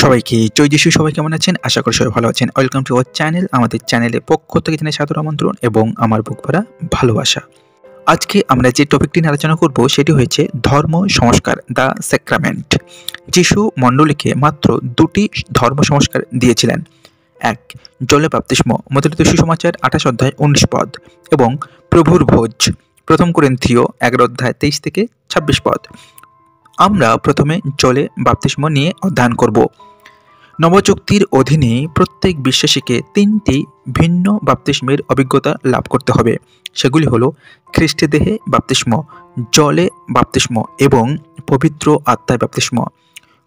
সবাইকে জয় যিশু। সবাই কেমন আছেন? আশা করি সবাই ভালো আছেন। Welcome to our channel. আমাদের চ্যানেলে পক্ষ থেকে জানাই সাদর আমন্ত্রণ এবং আমার বুক ভরা ভালোবাসা। আজকে আমরা যে টপিকটি নিয়ে আলোচনা করব সেটি হয়েছে ধর্ম সংস্কার, দ্য স্যাক্রামেন্ট। যিশু মণ্ডলীকে মাত্র দুটি ধর্ম সংস্কার দিয়েছিলেন। এক, জলে বাপ্তিস্ম, মথিত সুসমাচার 28 অধ্যায় 19 পদ, এবং প্রভুর ভোজ, প্রথম করিন্থীয় 11 অধ্যায় 23 থেকে 26 পদ। আমরা প্রথমে জলে বাপ্তিস্ম নিয়ে অধ্যয়ন করব। নবচুক্তির অধীনে প্রত্যেক বিশ্বাসীকে তিনটি ভিন্ন বাপ্তিস্মের অভিজ্ঞতা লাভ করতে হবে। সেগুলি হলো খ্রিস্টের দেহে বাপ্তিস্ম, জলে বাপ্তিস্ম এবং পবিত্র আত্মায় বাপ্তিস্ম।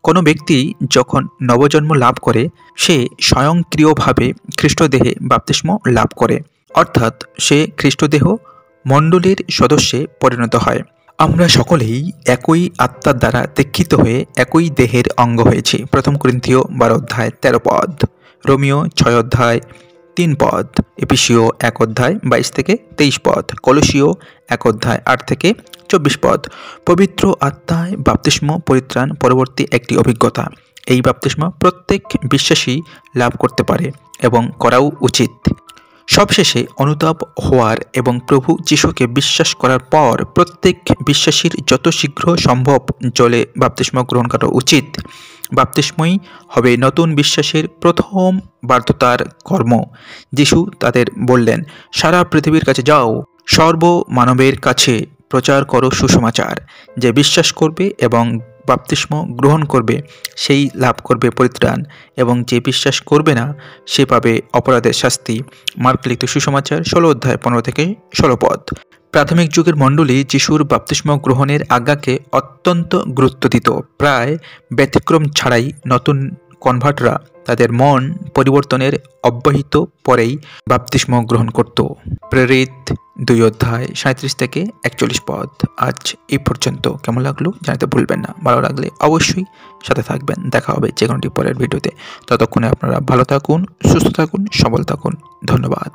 কোনো ব্যক্তি যখন নবজন্ম লাভ করে সে স্বয়ংক্রিয়ভাবে খ্রিস্টদেহে বাপ্তিস্ম লাভ করে, অর্থাৎ সে খ্রিস্টদেহ মণ্ডলীর সদস্যে পরিণত হয়। আমরা সকলেই একই আত্মার দ্বারা দীক্ষিত হয়ে একই দেহের অঙ্গ হয়েছি। প্রথম করিন্থীয় 12 অধ্যায় 13 পদ, রোমিও 6 অধ্যায় 3 পদ, এফেসীয় 1 অধ্যায় 22 থেকে 23 পদ, কলসীয় 1 অধ্যায় 8 থেকে 24 পদ। পবিত্র আত্মায় বাপ্তিস্ম পরিত্রাণ পরবর্তী একটি অভিজ্ঞতা। এই বাপ্তিস্ম প্রত্যেক বিশ্বাসী লাভ করতে পারে এবং করাও উচিত। সবশেষে অনুতাপ হওয়ার এবং প্রভু যিশুকে বিশ্বাস করার পর প্রত্যেক বিশ্বাসীর যত শীঘ্র সম্ভব জলে বাপ্তিস্ম গ্রহণ করা উচিত। বাপ্তিস্মই হবে নতুন বিশ্বাসের প্রথম বাধ্যতার কর্ম। যিশু তাদের বললেন, সারা পৃথিবীর কাছে যাও, সর্ব মানবের কাছে প্রচার করো সুসমাচার। যে বিশ্বাস করবে এবং বাপ্তিস্ম গ্রহণ করবে সেই লাভ করবে পরিত্রাণ, এবং যে বিশ্বাস করবে না সে পাবে অপরাধের শাস্তি। মার্ক লিখিত সুসমাচার 16 অধ্যায় 15 থেকে 16 পদ। প্রাথমিক যুগের মণ্ডলী যিশুর বাপ্তিস্ম গ্রহণের আজ্ঞাকে অত্যন্ত গুরুত্ব দিত। প্রায় ব্যতিক্রম ছাড়াই নতুন কনভার্টরা তাদের মন পরিবর্তনের অব্যাহত পরেই বাপ্তিস্ম গ্রহণ করত। প্রেরিত 2 অধ্যায় 37 থেকে 41 পদ। আজ এই পর্যন্ত। কেমন লাগলো জানাতে ভুলবেন না। ভালো লাগলে অবশ্যই সাথে থাকবেন। দেখা হবে যে কোনোটি পরের ভিডিওতে। ততক্ষণে আপনারা ভালো থাকুন, সুস্থ থাকুন, সবল থাকুন। ধন্যবাদ।